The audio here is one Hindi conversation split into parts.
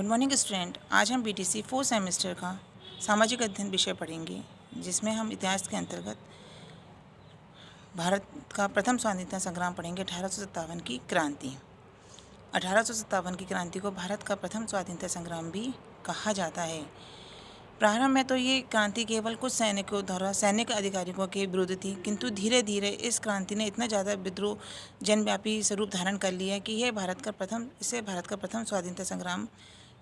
Good morning student. आज हम बीटीसी 4 सेमेस्टर का सामाजिक अध्ययन विषय पढ़ेंगे, जिसमें हम इतिहास के अंतर्गत भारत का प्रथम स्वाधीनता संग्राम पढ़ेंगे। 1857 की क्रांति। 1857 की क्रांति को भारत का प्रथम स्वाधीनता संग्राम भी कहा जाता है। प्रारंभ में तो ये क्रांति केवल कुछ सैनिकों द्वारा सैनिक अधिकारियों के विरुद्ध थी, किंतु धीरे धीरे इस क्रांति ने इतना ज़्यादा विद्रोह जनव्यापी स्वरूप धारण कर लिया कि इसे भारत का प्रथम स्वाधीनता संग्राम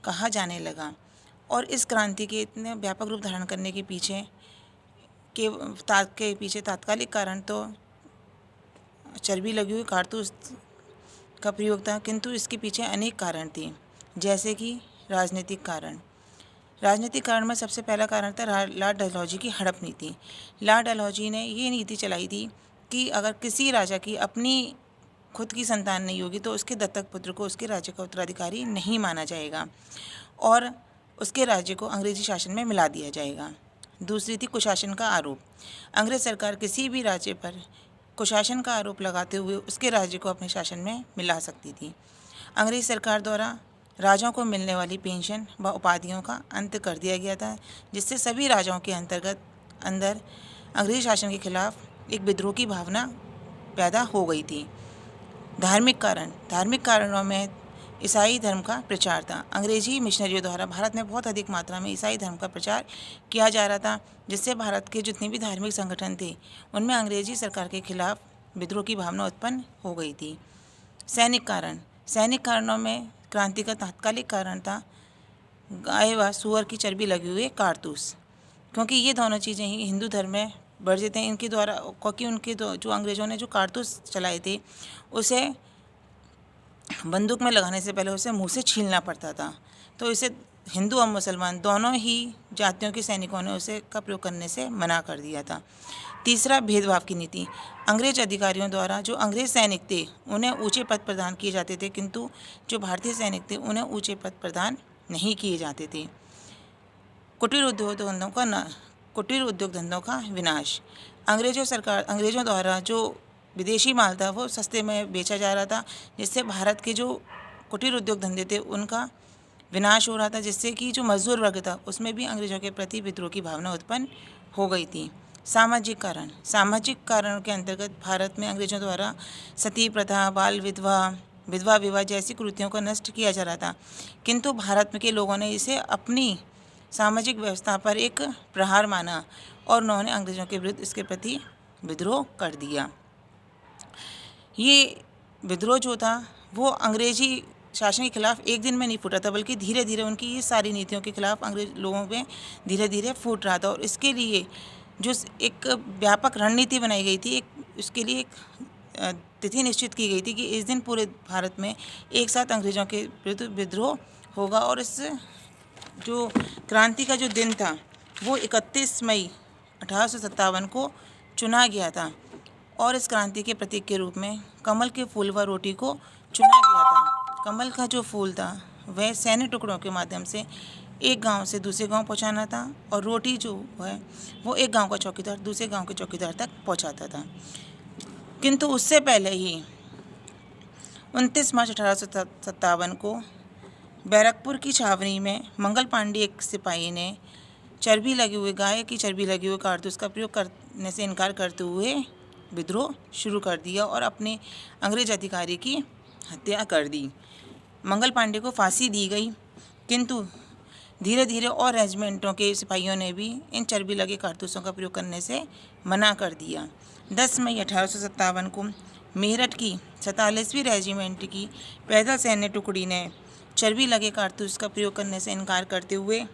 कहा जाने लगा। और इस क्रांति के इतने व्यापक रूप धारण करने के पीछे तात्कालिक कारण तो चर्बी लगी हुई कारतूस का प्रयोग था, किंतु इसके पीछे अनेक कारण थे, जैसे कि राजनीतिक कारण में सबसे पहला कारण था लॉर्ड डलहौजी की हड़प नीति। लॉर्ड डलहौजी ने ये नीति चलाई थी कि अगर किसी राजा की अपनी खुद की संतान नहीं होगी तो उसके दत्तक पुत्र को उसके राज्य का उत्तराधिकारी नहीं माना जाएगा और उसके राज्य को अंग्रेजी शासन में मिला दिया जाएगा। दूसरी थी कुशासन का आरोप। अंग्रेज सरकार किसी भी राज्य पर कुशासन का आरोप लगाते हुए उसके राज्य को अपने शासन में मिला सकती थी। अंग्रेज सरकार द्वारा राजाओं को मिलने वाली पेंशन व उपाधियों का अंत कर दिया गया था, जिससे सभी राजाओं के अंदर अंग्रेज शासन के खिलाफ एक विद्रोह की भावना पैदा हो गई थी। धार्मिक कारणों में ईसाई धर्म का प्रचार था। अंग्रेजी मिशनरियों द्वारा भारत में बहुत अधिक मात्रा में ईसाई धर्म का प्रचार किया जा रहा था, जिससे भारत के जितने भी धार्मिक संगठन थे उनमें अंग्रेजी सरकार के खिलाफ विद्रोह की भावना उत्पन्न हो गई थी। सैनिक कारणों में क्रांति का तात्कालिक कारण था गाय व सूअर की चर्बी लगी हुई कारतूस, क्योंकि ये दोनों चीज़ें ही हिंदू धर्म में वर्जित हैं इनके द्वारा, क्योंकि जो अंग्रेज़ों ने जो कारतूस चलाए थे उसे बंदूक में लगाने से पहले उसे मुंह से छीलना पड़ता था, तो इसे हिंदू और मुसलमान दोनों ही जातियों के सैनिकों ने उसे का प्रयोग करने से मना कर दिया था। तीसरा, भेदभाव की नीति। अंग्रेज अधिकारियों द्वारा जो अंग्रेज सैनिक थे उन्हें ऊंचे पद प्रदान किए जाते थे, किंतु जो भारतीय सैनिक थे उन्हें ऊंचे पद प्रदान नहीं किए जाते थे। कुटीर उद्योग धंधों का विनाश। अंग्रेजों द्वारा जो विदेशी माल था वो सस्ते में बेचा जा रहा था, जिससे भारत के जो कुटीर उद्योग धंधे थे उनका विनाश हो रहा था, जिससे कि जो मजदूर वर्ग था उसमें भी अंग्रेजों के प्रति विद्रोह की भावना उत्पन्न हो गई थी। सामाजिक कारणों के अंतर्गत भारत में अंग्रेजों द्वारा सती प्रथा, बाल विधवा विवाह जैसी कुरीतियों को नष्ट किया जा रहा था, किंतु भारत के लोगों ने इसे अपनी सामाजिक व्यवस्था पर एक प्रहार माना और उन्होंने अंग्रेजों के विरुद्ध इसके प्रति विद्रोह कर दिया। ये विद्रोह जो था वो अंग्रेजी शासन के खिलाफ एक दिन में नहीं फूटा था, बल्कि धीरे धीरे उनकी ये सारी नीतियों के खिलाफ अंग्रेज लोगों में धीरे धीरे फूट रहा था। और इसके लिए जो एक व्यापक रणनीति बनाई गई थी, इसके लिए एक तिथि निश्चित की गई थी कि इस दिन पूरे भारत में एक साथ अंग्रेजों के विरुद्ध विद्रोह होगा। और इस जो क्रांति का जो दिन था वो 31 मई 1857 को चुना गया था, और इस क्रांति के प्रतीक के रूप में कमल के फूल व रोटी को चुना गया था। कमल का जो फूल था वह सैन्य टुकड़ों के माध्यम से एक गांव से दूसरे गांव पहुंचाना था, और रोटी जो है वो एक गांव का चौकीदार दूसरे गांव के चौकीदार तक पहुंचाता था। किंतु उससे पहले ही 29 मार्च 1857 को बैरकपुर की छावनी में मंगल पांडे एक सिपाही ने गाय की चर्बी लगी हुई कारतूस का प्रयोग करने से इनकार करते हुए विद्रोह शुरू कर दिया और अपने अंग्रेज अधिकारी की हत्या कर दी। मंगल पांडे को फांसी दी गई, किंतु धीरे धीरे और रेजिमेंटों के सिपाहियों ने भी इन चर्बी लगे कारतूसों का प्रयोग करने से मना कर दिया। 10 मई 1857 को मेरठ की 47वीं रेजिमेंट की पैदल सैन्य टुकड़ी ने चर्बी लगे कारतूस का प्रयोग करने से इनकार करते हुए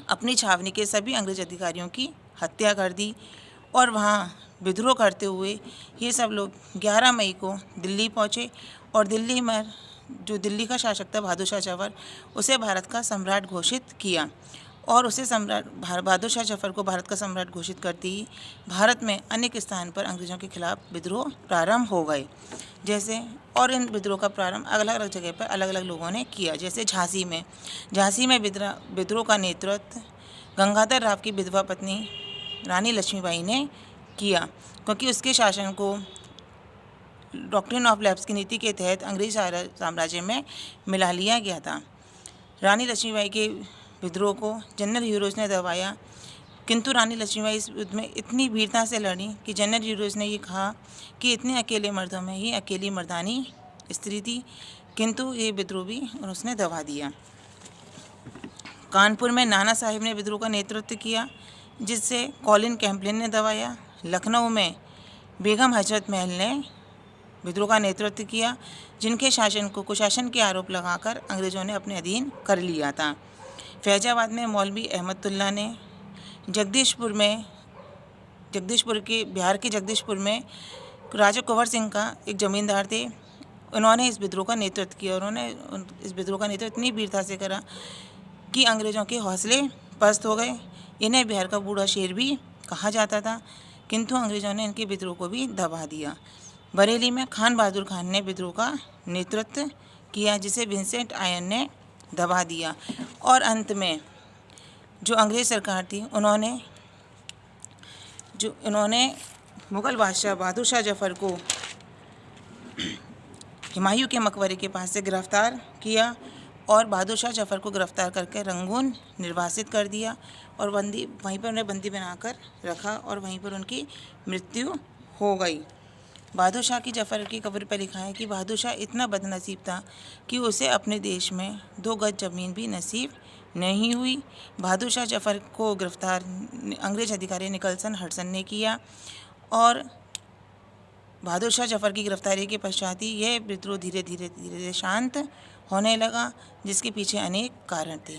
अपनी छावनी के सभी अंग्रेज अधिकारियों की हत्या कर दी। और वहाँ विद्रोह करते हुए ये सब लोग 11 मई को दिल्ली पहुँचे, और दिल्ली में जो दिल्ली का शासक था बहादुर शाह जफर, उसे भारत का सम्राट घोषित किया, और उसे बहादुर शाह जफर को भारत का सम्राट घोषित करते ही भारत में अनेक स्थान पर अंग्रेजों के खिलाफ विद्रोह प्रारंभ हो गए। और इन विद्रोह का प्रारंभ अलग अलग जगह पर अलग अलग लोगों ने किया। जैसे झांसी में विद्रोह का नेतृत्व गंगाधर राव की विधवा पत्नी रानी लक्ष्मीबाई ने किया, क्योंकि उसके शासन को डॉक्ट्रिन ऑफ लैप्स की नीति के तहत अंग्रेज साम्राज्य में मिला लिया गया था। रानी लक्ष्मीबाई के विद्रोह को जनरल ह्यूरोज ने दबाया, किंतु रानी लक्ष्मीबाई इस युद्ध में इतनी वीरता से लड़ी कि जनरल ह्यूरोज ने ये कहा कि इतने अकेले मर्दों में ही अकेली मर्दानी स्त्री थी, किंतु ये विद्रोह भी उसने दबा दिया। कानपुर में नाना साहिब ने विद्रोह का नेतृत्व किया, जिससे कॉलिन कैम्पलिन ने दबाया। लखनऊ में बेगम हजरत महल ने विद्रोह का नेतृत्व किया, जिनके शासन को कुशासन के आरोप लगाकर अंग्रेज़ों ने अपने अधीन कर लिया था। फैजाबाद में मौलवी अहमदुल्ला ने, जगदीशपुर के बिहार के जगदीशपुर में राजा कुंवर सिंह का एक ज़मींदार थे, उन्होंने इस विद्रोह का नेतृत्व किया। उन्होंने इस विद्रोह का नेतृत्व इतनी वीरता से करा कि अंग्रेज़ों के हौसले पस्त हो गए। इन्हें बिहार का बूढ़ा शेर भी कहा जाता था, किंतु अंग्रेज़ों ने इनके विद्रोह को भी दबा दिया। बरेली में खान बहादुर खान ने विद्रोह का नेतृत्व किया, जिसे विंसेंट आयन ने दबा दिया। और अंत में जो अंग्रेज़ सरकार थी, उन्होंने मुग़ल बादशाह बहादुर शाह जफ़र को हुमायूं के मकबरे के पास से गिरफ़्तार किया और बहादुर शाह जफ़र को गिरफ़्तार करके रंगून निर्वासित कर दिया और वहीं पर उन्हें बंदी बनाकर रखा और वहीं पर उनकी मृत्यु हो गई। बहादुर शाह की जफ़र की कब्र पर लिखा है कि बहादुर शाह इतना बदनसीब था कि उसे अपने देश में 2 गज ज़मीन भी नसीब नहीं हुई। बहादुर शाह जफ़र को गिरफ़्तार अंग्रेज़ अधिकारी निकलसन हडसन ने किया और बहादुर शाह जफ़र की गिरफ़्तारी के पश्चात ही यह विद्रोह धीरे धीरे शांत होने लगा, जिसके पीछे अनेक कारण थे।